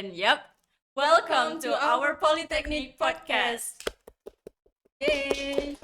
And yep, welcome to our Polytechnic podcast. Hey.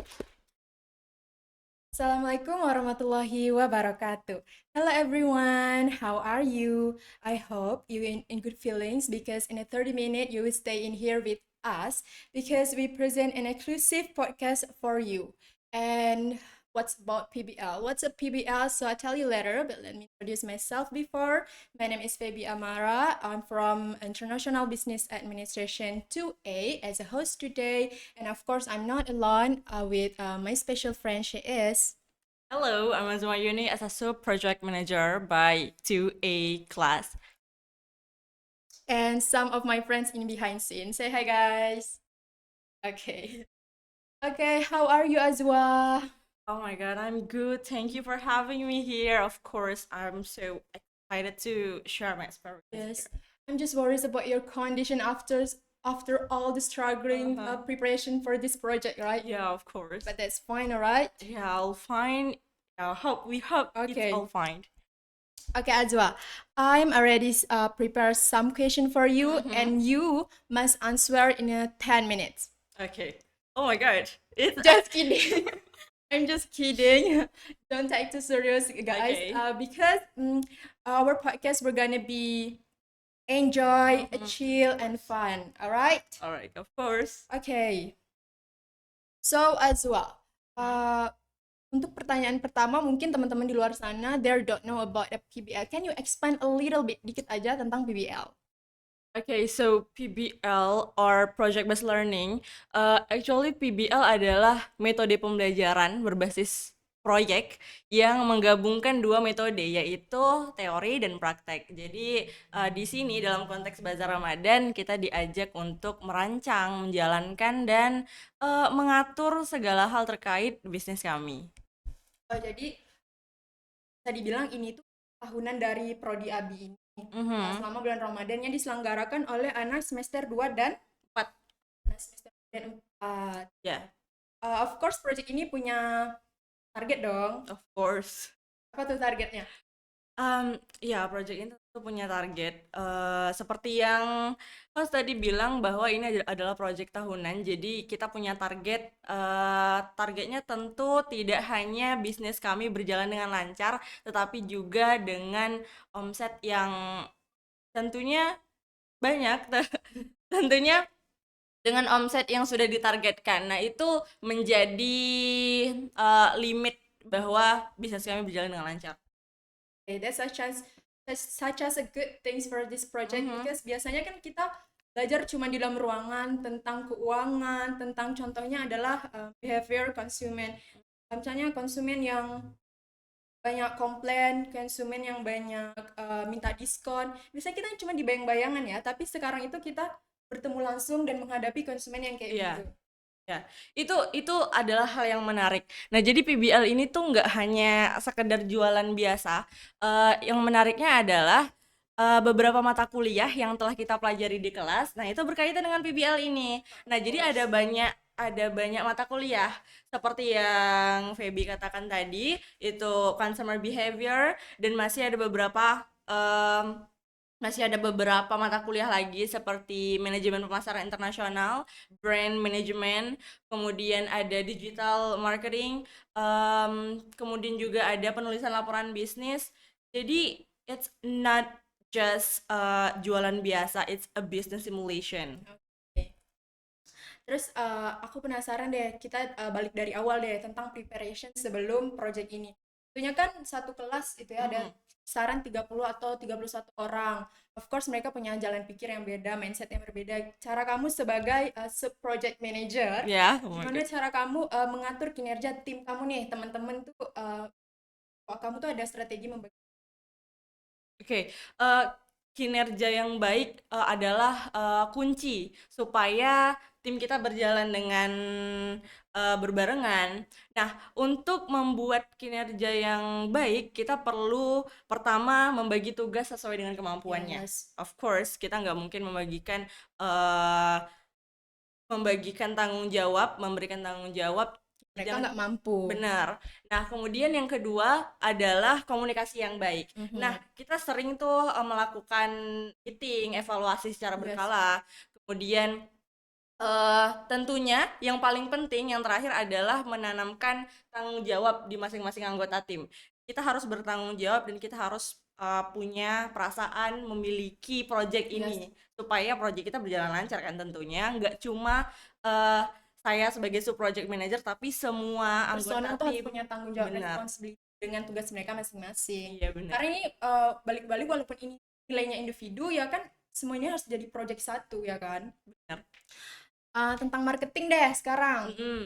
Assalamualaikum warahmatullahi wabarakatuh. Hello everyone, how are you? I hope you in good feelings because in a 30 minute you will stay in here with us because we present an exclusive podcast for you. And what's about PBL? What's a PBL? So I'll tell you later, but let me introduce myself before. My name is Febi Amara. I'm from International Business Administration 2A as a host today. And of course, I'm not alone with my special friend. She is. Hello, I'm Azuma Yuni as a sub project manager by 2A class. And some of my friends in behind scene. Say hi, guys. Okay. Okay, how are you, Azwa? Oh my god, I'm good. Thank you for having me here. Of course, I'm so excited to share my experience. Yes. Here. I'm just worried about your condition after all the struggling preparation for this project, right? Yeah, of course. But that's fine, alright? Yeah, I'll find. We hope Okay. it's all fine. Okay, Azwa, I'm already prepared some question for you, and you must answer in 10 minutes. Okay. Oh my god. It's Just kidding. I'm just kidding. Don't take too serious, guys. Okay. Because our podcast we're gonna be enjoy, chill, and fun. All right. All right, of course. Okay. So Azwa, untuk pertanyaan pertama mungkin teman-teman di luar sana they don't know about the PBL. Can you expand a little bit dikit aja tentang PBL? Okay, so PBL or Project Based Learning, actually PBL adalah metode pembelajaran berbasis proyek yang menggabungkan dua metode yaitu teori dan praktek. Jadi di sini dalam konteks Bazar Ramadan kita diajak untuk merancang, menjalankan dan mengatur segala hal terkait bisnis kami. Jadi bisa dibilang ini tuh tahunan dari Prodi Abi ini. Selama bulan Ramadan yang diselenggarakan oleh anak semester 2 dan 4. Anak semester 2 dan 4. Ya. Of course project ini punya target dong. Of course. Apa tuh targetnya? Ya, project ini tentu punya target. Seperti yang Mas tadi bilang bahwa ini adalah project tahunan, jadi kita punya target. Targetnya tentu tidak hanya bisnis kami berjalan dengan lancar, tetapi juga dengan omset yang tentunya banyak. Tentunya dengan omset yang sudah ditargetkan. Nah, itu menjadi limit bahwa bisnis kami berjalan dengan lancar. Okay, that's such as a good things for this project because biasanya kan kita belajar cuma di dalam ruangan tentang keuangan, tentang contohnya adalah behavior konsumen. Misalnya konsumen yang banyak komplain, konsumen yang banyak minta diskon. Biasanya kita cuma di bayang-bayangan ya, tapi sekarang itu kita bertemu langsung dan menghadapi konsumen yang kayak gitu. Ya, itu adalah hal yang menarik. Nah, jadi PBL ini tuh nggak hanya sekedar jualan biasa. Yang menariknya adalah beberapa mata kuliah yang telah kita pelajari di kelas. Nah, itu berkaitan dengan PBL ini. Nah, jadi ada banyak mata kuliah seperti yang Feby katakan tadi, itu consumer behavior dan masih ada beberapa mata kuliah lagi seperti manajemen pemasaran internasional, brand management, kemudian ada digital marketing, kemudian juga ada penulisan laporan bisnis. Jadi it's not just jualan biasa, it's a business simulation. Okay. Terus aku penasaran deh, kita balik dari awal deh tentang preparation sebelum project ini. Tentunya kan satu kelas itu ya ada saran 30 atau 31 orang. Of course mereka punya jalan pikir yang beda, mindset yang berbeda. Cara kamu sebagai sub-project manager, gimana cara kamu mengatur kinerja tim kamu nih, teman-teman tuh, kamu tuh ada strategi membagi. Oke, kinerja yang baik adalah kunci supaya tim kita berjalan dengan berbarengan. Nah, untuk membuat kinerja yang baik, kita perlu pertama membagi tugas sesuai dengan kemampuannya. Yes. Of course, kita nggak mungkin memberikan tanggung jawab Mereka Jangan nggak mampu. benar. Nah, kemudian yang kedua adalah komunikasi yang baik. Nah, Mhm. kita sering tuh melakukan meeting, evaluasi secara Yes. berkala. Kemudian tentunya yang paling penting yang terakhir adalah menanamkan tanggung jawab di masing-masing anggota tim. Kita harus bertanggung jawab dan kita harus punya perasaan memiliki project Yes. ini supaya project kita berjalan lancar kan tentunya nggak cuma eh, saya sebagai sub project manager tapi semua Personal anggota tuh harus tim. punya tanggung jawab Benar. responsibility dengan tugas mereka masing-masing. Iya benar. Karena ini balik-balik walaupun ini nilainya individu ya kan semuanya harus jadi project satu ya kan. Benar. Tentang marketing deh sekarang. Mm-mm.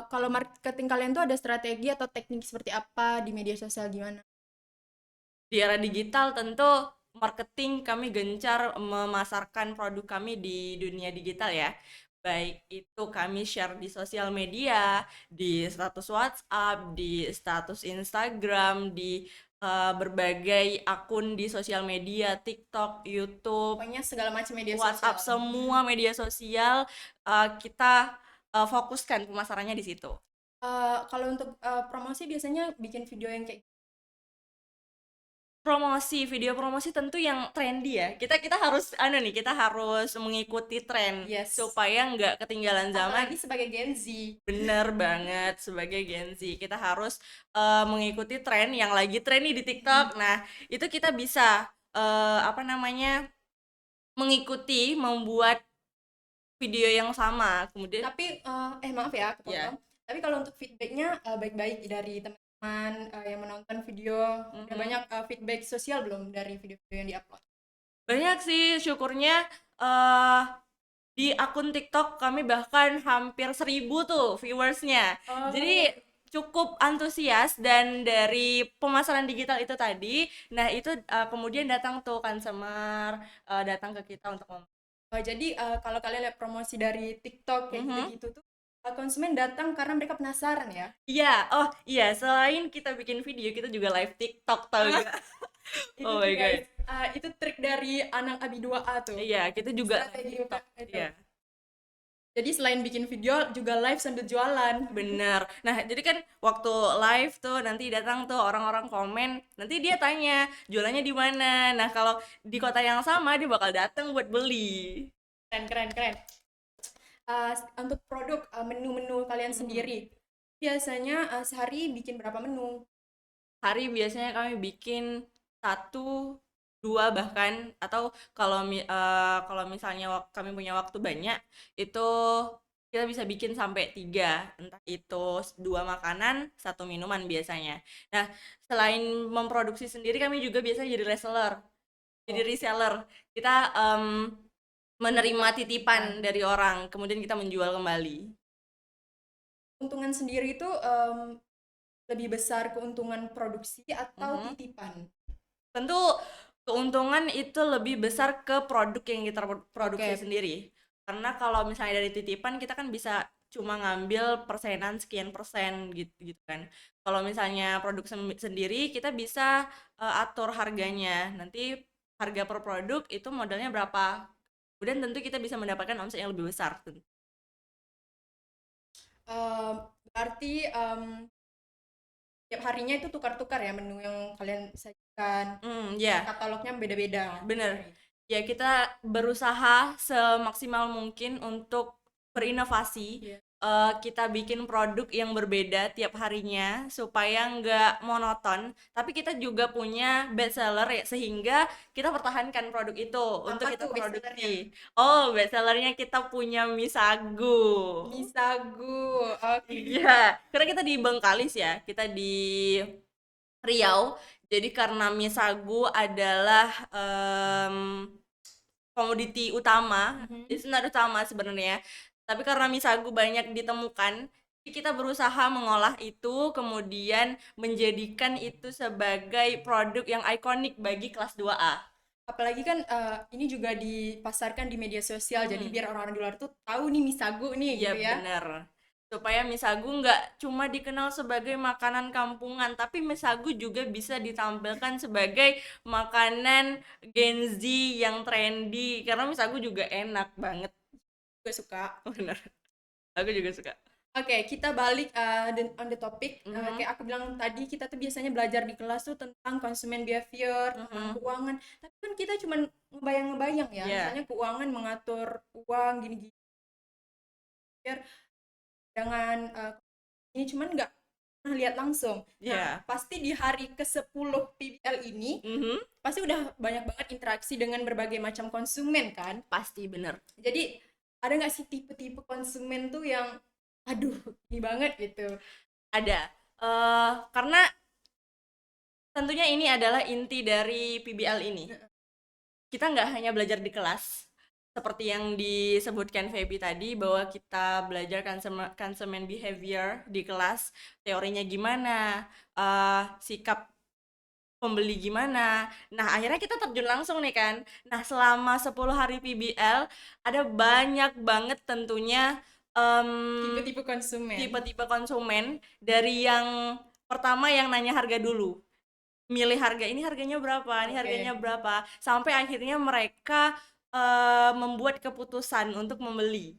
Kalau marketing kalian tuh ada strategi atau teknik seperti apa di media sosial gimana? Di era digital tentu marketing kami gencar memasarkan produk kami di dunia digital ya. Baik itu kami share di sosial media, di status WhatsApp, di status Instagram, di berbagai akun di sosial media, TikTok, YouTube, Pokoknya segala macam media WhatsApp, sosial. semua media sosial kita fokuskan pemasarannya di situ. Kalau untuk promosi biasanya bikin video yang kayak Promosi, video promosi tentu yang trendy ya. Kita harus nih, kita harus mengikuti tren yes. supaya nggak ketinggalan zaman. Apalagi sebagai Gen Z. Bener banget sebagai Gen Z. Kita harus mengikuti tren yang lagi trendy di TikTok. Nah, itu kita bisa apa namanya? Mengikuti, membuat video yang sama. Kemudian Tapi maaf ya ya. kepotong. Tapi kalau untuk feedbacknya baik-baik dari teman-teman yang menonton video, udah Mhm. banyak feedback sosial belum dari video-video yang diupload? Banyak sih syukurnya eh di akun TikTok kami bahkan hampir 1.000 tuh viewersnya. Oh, Jadi cukup antusias dan dari pemasaran digital itu tadi, nah itu kemudian datang tuh consumer datang ke kita untuk jadi kalau kalian lihat promosi dari TikTok kayak Mhm. gitu-gitu tuh konsumen datang karena mereka penasaran ya. Iya, oh iya selain kita bikin video kita juga live TikTok tau gak? Itu Oh tuh my god. guys, itu trik dari anak Abi 2A tuh. Iya, kita juga live Strategi TikTok. itu. Iya. Jadi selain bikin video juga live sambil jualan. Bener. Nah, jadi kan waktu live tuh nanti datang tuh orang-orang komen, nanti dia tanya jualannya di mana. Nah, kalau di kota yang sama dia bakal datang buat beli. Keren, keren, keren. Untuk produk menu-menu kalian Mhm. sendiri, biasanya sehari bikin berapa menu? Hari biasanya kami bikin satu, dua bahkan atau kalau misalnya kami punya waktu banyak itu kita bisa bikin sampai tiga, entah itu dua makanan, satu minuman biasanya. Nah, selain memproduksi sendiri kami juga biasanya jadi reseller. Jadi Oh, reseller, kita menerima menjual. titipan dari orang, kemudian kita menjual kembali. Keuntungan sendiri itu lebih besar keuntungan produksi atau Mhm. titipan? Tentu keuntungan itu lebih besar ke produk yang kita produksi Oke. sendiri. Karena kalau misalnya dari titipan kita kan bisa cuma ngambil persenan sekian persen gitu gitu kan. Kalau misalnya produk sendiri kita bisa atur harganya. Nanti harga per produk itu modalnya berapa. Kemudian tentu kita bisa mendapatkan omset yang lebih besar. Berarti tiap harinya itu tukar-tukar ya menu yang kalian sajikan. Ya. Katalognya beda-beda tiap Bener. hari. Ya kita berusaha semaksimal mungkin untuk berinovasi. Iya. Kita bikin produk yang berbeda tiap harinya supaya nggak monoton. Tapi kita juga punya best seller ya, sehingga kita pertahankan produk itu untuk Apa kita tuh bestsellernya? produksi. Oh, best sellernya kita punya mie sagu. Mie sagu. Oke. Iya, karena kita di Bengkalis ya, kita di Riau. Jadi karena mie sagu adalah komoditi utama, Mhm. it's not utama sebenarnya. Tapi karena mie sagu banyak ditemukan, jadi kita berusaha mengolah itu, kemudian menjadikan itu sebagai produk yang ikonik bagi kelas 2A. Apalagi kan ini juga dipasarkan di media sosial, jadi Mhm. biar orang-orang di luar tuh tahu nih mie sagu nih Iya gitu ya. bener. Supaya mie sagu nggak cuma dikenal sebagai makanan kampungan, tapi mie sagu juga bisa ditampilkan sebagai makanan Gen Z yang trendy. Karena mie sagu juga enak banget. Gue suka. Bener. Aku juga suka. Oke, kita balik on the topic. Mhm, Kayak aku bilang tadi, kita tuh biasanya belajar di kelas tuh tentang consumer behavior, tentang mhm, keuangan. Tapi kan kita cuman ngebayang-ngebayang ya, iya, misalnya keuangan mengatur uang gini-gini biar dengan ini cuman nggak pernah lihat langsung. Nah, iya, pasti di hari ke-10 PBL ini mhm, pasti udah banyak banget interaksi dengan berbagai macam konsumen kan. pasti bener, Jadi ada nggak sih tipe-tipe konsumen tuh yang aduh ini banget gitu. ada, karena tentunya ini adalah inti dari PBL ini. Kita nggak hanya belajar di kelas, seperti yang disebutkan Feby tadi, bahwa kita belajar consumer behavior di kelas, teorinya gimana, sikap pembeli gimana. Nah, akhirnya kita terjun langsung nih kan. Nah, selama 10 hari PBL, ada banyak banget tentunya em, Tipe-tipe konsumen. tipe-tipe konsumen, dari yang pertama yang nanya harga dulu, milih harga, ini harganya berapa, ini harganya Oke. berapa, sampai akhirnya mereka membuat keputusan untuk membeli.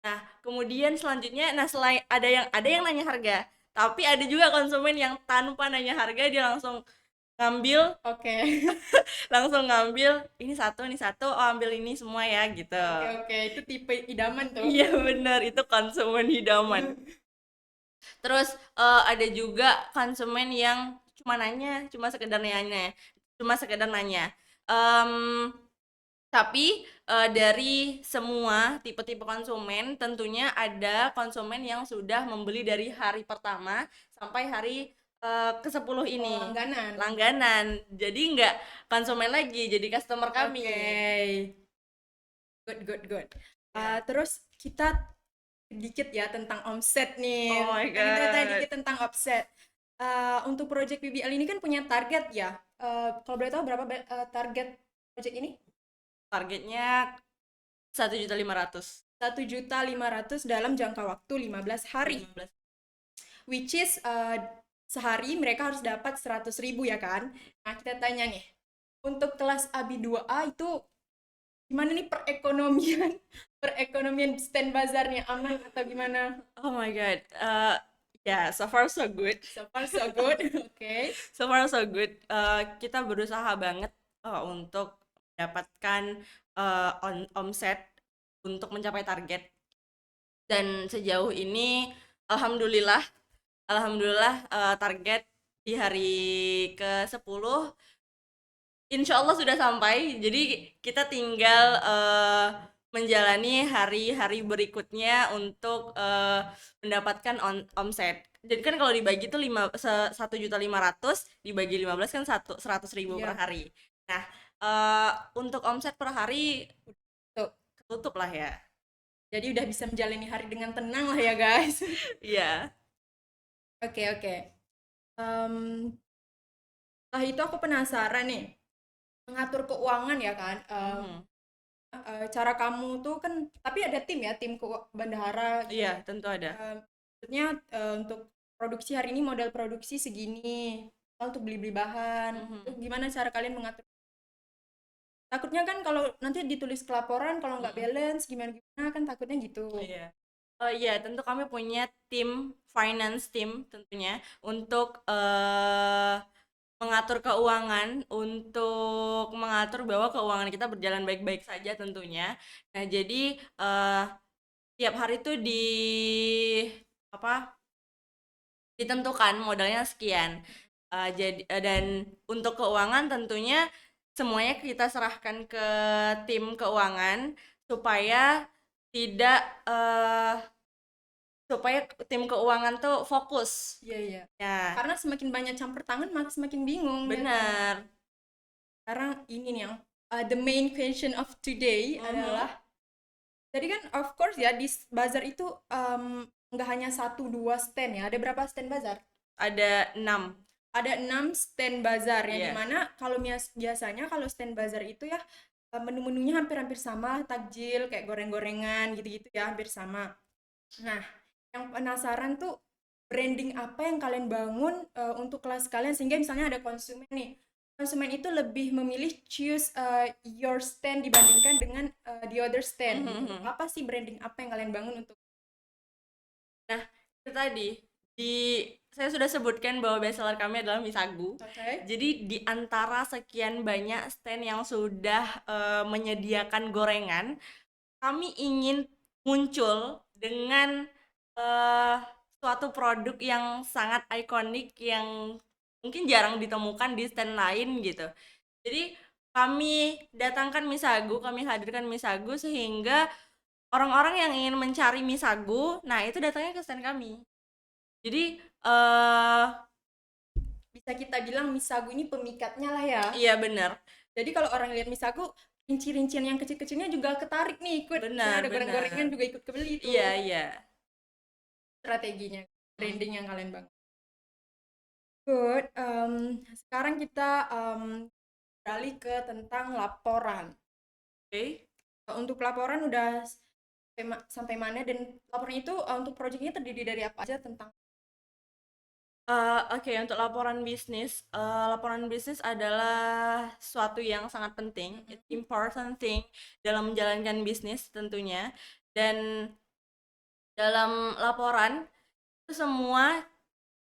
Nah, kemudian selanjutnya, nah selain ada yang nanya harga, tapi ada juga konsumen yang tanpa nanya harga dia ngambil Oke. langsung ngambil ini satu, oh ambil ini semua ya gitu. Oke, oke. Itu tipe idaman tuh. Iya benar, itu konsumen idaman. Terus ada juga konsumen yang cuma nanya, cuma sekedar nanya. Em, tapi dari semua tipe-tipe konsumen, tentunya ada konsumen yang sudah membeli dari hari pertama sampai hari ke-10 Oh, ini. langganan. Langganan. Jadi nggak konsumen lagi, jadi customer kami. Oke. Good, good, good. Ya. Terus kita dikit ya tentang omset Oh nih. my Kan kita tanya God. dikit tentang omset. Untuk project PBL ini kan punya target ya. Kalau boleh tahu berapa target project ini? Targetnya 1.500.000. 1.500.000 dalam jangka waktu 15 hari. 15. Which is sehari mereka harus dapat 100.000 ya kan? Nah, kita tanya nih, untuk kelas AB 2A itu gimana nih perekonomian perekonomian stand bazarnya aman atau gimana? Oh my God. Ya, so far so good. So far so good. Oke. So far so good. Kita berusaha banget untuk mendapatkan omset untuk mencapai target. Dan sejauh ini, alhamdulillah, alhamdulillah target di hari ke-10 insya Allah sudah sampai. Jadi kita tinggal menjalani hari-hari berikutnya untuk mendapatkan omset. Jadi kan kalau dibagi itu 1.500.000 dibagi 15 kan 100.000 per Iya, hari. Nah, untuk omset per hari tuh. ketutup lah ya. Jadi udah bisa menjalani hari dengan tenang lah ya guys. Iya. Oke, oke. Em, Setelah itu aku penasaran nih, mengatur keuangan ya kan. Mhm. Cara kamu tuh kan, tapi ada tim ya, tim bendahara Iya, gitu. tentu ada. Maksudnya untuk produksi hari ini modal produksi segini, untuk beli-beli bahan. Itu Mhm. gimana cara kalian mengatur? Takutnya kan kalau nanti ditulis ke laporan kalau nggak Mhm. balance gimana-gimana kan takutnya gitu. Iya. Oh iya, tentu kami punya tim finance team tentunya untuk mengatur keuangan, untuk mengatur bahwa keuangan kita berjalan baik-baik saja tentunya. Nah, jadi tiap hari itu apa? Ditentukan modalnya sekian. Dan untuk keuangan tentunya semuanya kita serahkan ke tim keuangan supaya tidak supaya tim keuangan tuh fokus. Iya, iya. Ya, Karena semakin banyak campur tangan maka semakin bingung ya kan. benar. Sekarang ini nih yang the main question of today Mhm. adalah jadi kan of course ya di bazar itu nggak hanya satu dua stand ya. Ada berapa stand bazar? Ada 6. Ada 6 stand bazar yang Iya. dimana kalau biasanya kalau stand bazar itu ya menu-menunya hampir-hampir sama, takjil kayak goreng-gorengan gitu-gitu ya hampir sama. Nah, yang penasaran tuh branding apa yang kalian bangun untuk kelas kalian sehingga misalnya ada konsumen nih. Konsumen itu lebih memilih choose your stand dibandingkan dengan the other stand gitu. Mhm. Apa sih branding apa yang kalian bangun untuk? tadi saya sudah sebutkan bahwa bestseller kami adalah mie sagu. Oke. Jadi di antara sekian banyak stand yang sudah menyediakan gorengan, kami ingin muncul dengan eh, suatu produk yang sangat ikonik yang mungkin jarang ditemukan di stand lain gitu. Jadi kami datangkan mie sagu, kami hadirkan mie sagu sehingga orang-orang yang ingin mencari mie sagu, nah itu datangnya ke stand kami. Jadi Bisa kita bilang mie sagu ini pemikatnya lah ya. iya benar, Jadi kalau orang lihat mie sagu, rinci-rincian yang kecil-kecilnya juga ketarik nih ikut. Karena benar, ada goreng-gorengan benar. juga ikut kebeli tuh. Iya, iya. Strateginya, Hmm. branding yang kalian bangun. Good. Sekarang kita beralih ke tentang laporan. Oke. Untuk laporan udah sampai mana dan laporan itu untuk proyeknya terdiri dari apa aja tentang Oke, untuk laporan bisnis adalah suatu yang sangat penting, it's important thing dalam menjalankan bisnis tentunya. Dan dalam laporan itu semua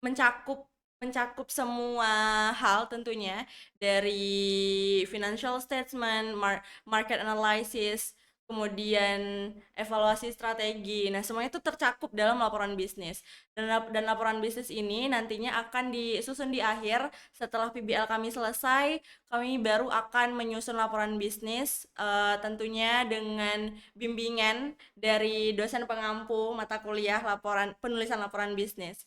mencakup mencakup semua hal tentunya dari financial statement, market analysis, kemudian evaluasi strategi. Nah, semuanya itu tercakup dalam laporan bisnis. Dan laporan bisnis ini nantinya akan disusun di akhir setelah PBL kami selesai, kami baru akan menyusun laporan bisnis tentunya dengan bimbingan dari dosen pengampu mata kuliah penulisan laporan bisnis.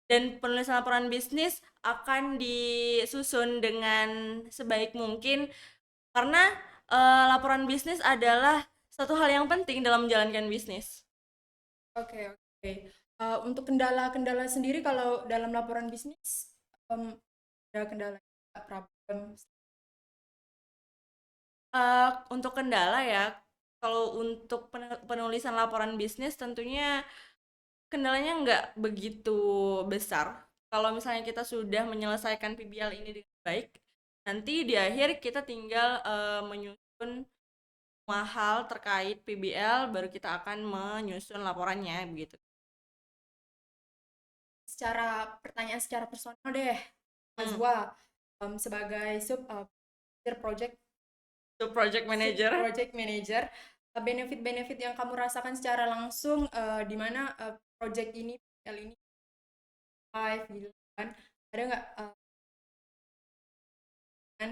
Dan penulisan laporan bisnis akan disusun dengan sebaik mungkin karena laporan bisnis adalah satu hal yang penting dalam menjalankan bisnis. Oke, oke. Untuk kendala-kendala sendiri kalau dalam laporan bisnis ada kendala problem. Untuk kendala ya, kalau untuk penulisan laporan bisnis tentunya kendalanya nggak begitu besar. Kalau misalnya kita sudah menyelesaikan PBL ini dengan baik, nanti di akhir kita tinggal menyusun semua hal terkait PBL, baru kita akan menyusun laporannya begitu. Pertanyaan secara personal deh, Azwa, sebagai project Project manager. project manager, benefit-benefit yang kamu rasakan secara langsung di mana project ini PBL ini live gitu kan, ada nggak dengan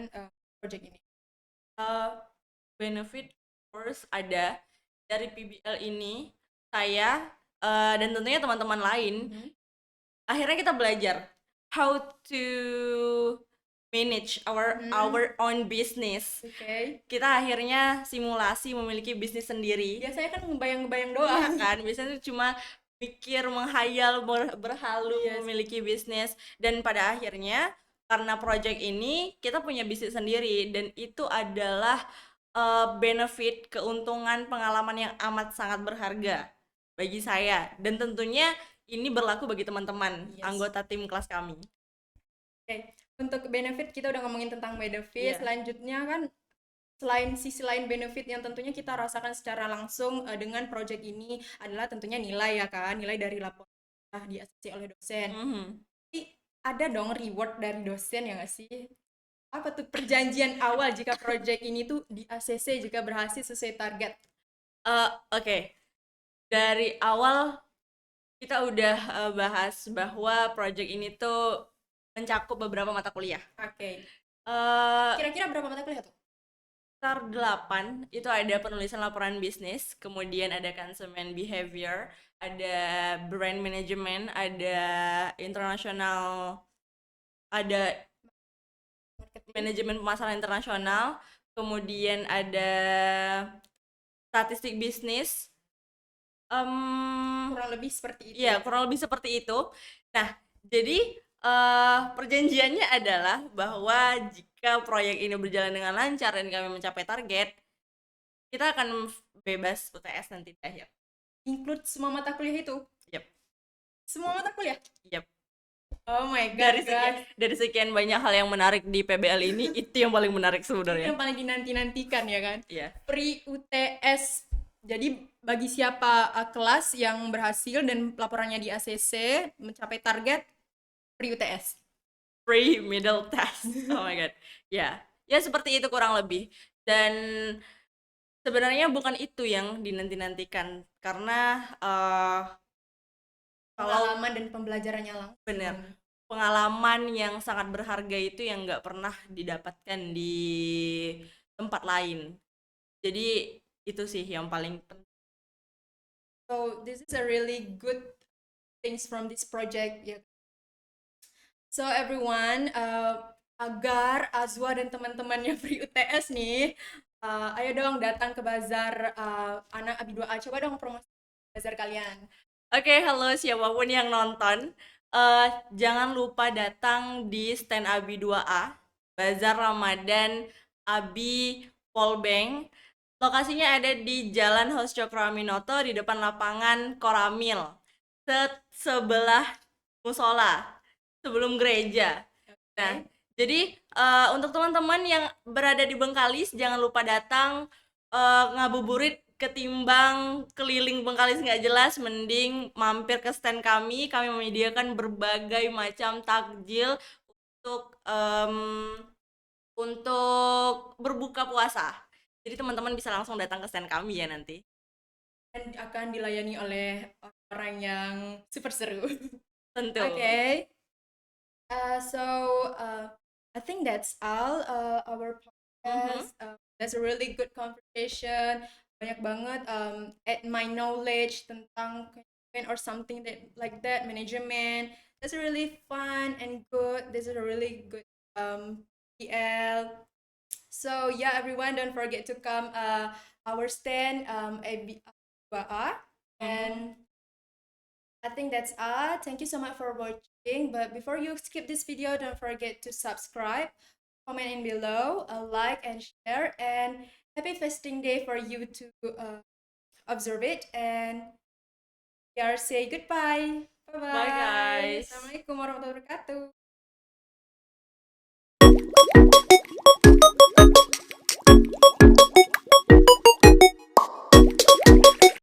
project ini? Benefit course ada dari PBL ini, saya dan tentunya teman-teman lain. Akhirnya kita belajar how to manage our own business. Oke. Kita akhirnya simulasi memiliki bisnis sendiri. Biasanya kan ngebayang-ngebayang Iya doang. kan, biasanya cuma pikir, menghayal, berhalu Yes. memiliki bisnis. Dan pada akhirnya karena project ini kita punya bisnis sendiri, dan itu adalah benefit, keuntungan, pengalaman yang amat sangat berharga bagi saya. Dan tentunya ini berlaku bagi teman-teman Yes. anggota tim kelas kami. Oke, untuk benefit kita udah ngomongin tentang benefit. Iya. Selanjutnya kan selain sisi lain benefit yang tentunya kita rasakan secara langsung dengan project ini adalah tentunya nilai ya kan, nilai dari laporan di-ACC oleh dosen. Tapi ada dong reward dari dosen ya nggak sih? Apa tuh perjanjian awal jika project ini tuh di-ACC jika berhasil sesuai target? Oke. Dari awal kita udah bahas bahwa project ini tuh mencakup beberapa mata kuliah. Oke. Eh, Kira-kira berapa mata kuliah tuh? Sekitar 8, itu ada penulisan laporan bisnis, kemudian ada consumer behavior, ada brand management, ada internasional, ada Marketing. manajemen pemasaran internasional, kemudian ada statistik bisnis. Kurang lebih seperti itu. Iya, kurang lebih seperti itu. Nah, jadi perjanjiannya adalah bahwa jika proyek ini berjalan dengan lancar dan kami mencapai target, kita akan bebas UTS nanti di akhir. Include semua mata kuliah itu? Yep. Semua mata kuliah? Yep. Oh my god, Dari sekian banyak hal yang menarik di PBL ini, itu yang paling menarik sebenarnya. Itu yang paling dinanti-nantikan ya kan? Iya. Pre UTS Jadi bagi siapa kelas yang berhasil dan laporannya di ACC mencapai target free UTS. Free middle test. Oh my god. Ya, ya seperti itu kurang lebih. Dan sebenarnya bukan itu yang dinanti-nantikan karena kalau Pengalaman dan pembelajarannya benar langsung. pengalaman yang sangat berharga itu yang nggak pernah didapatkan di tempat lain. Jadi itu sih yang paling penting. So this is a really good things from this project ya. So everyone, agar Azwa dan teman-temannya Free UTS nih, ayo dong datang ke bazar anak Abi 2A. Coba dong promosi bazar kalian. Oke, halo siapapun yang nonton. Jangan lupa datang di stand Abi 2A, Bazar Ramadan Abi Polbank. Lokasinya ada di Jalan Hos Cokroaminoto di depan lapangan Koramil. Sebelah musola, sebelum gereja. Nah, Oke. jadi untuk teman-teman yang berada di Bengkalis jangan lupa datang ngabuburit ketimbang keliling Bengkalis nggak jelas, mending mampir ke stand kami. Kami menyediakan berbagai macam takjil untuk berbuka puasa. Jadi teman-teman bisa langsung datang ke stand kami ya nanti. Dan akan dilayani oleh orang yang super seru. Tentu. Okay. So I think that's all our Mhm. podcast. That's a really good conversation. Banyak banget add my knowledge tentang management or something that like that management. That's really fun and good. This is a really good PL. So yeah, everyone, don't forget to come our stand ABA, Mhm. and I think that's all. Thank you so much for watching. But before you skip this video, don't forget to subscribe, comment in below, like and share. And happy fasting day for you to observe it. And we are say goodbye. Bye Bye bye. guys. Assalamualaikum warahmatullahi wabarakatuh.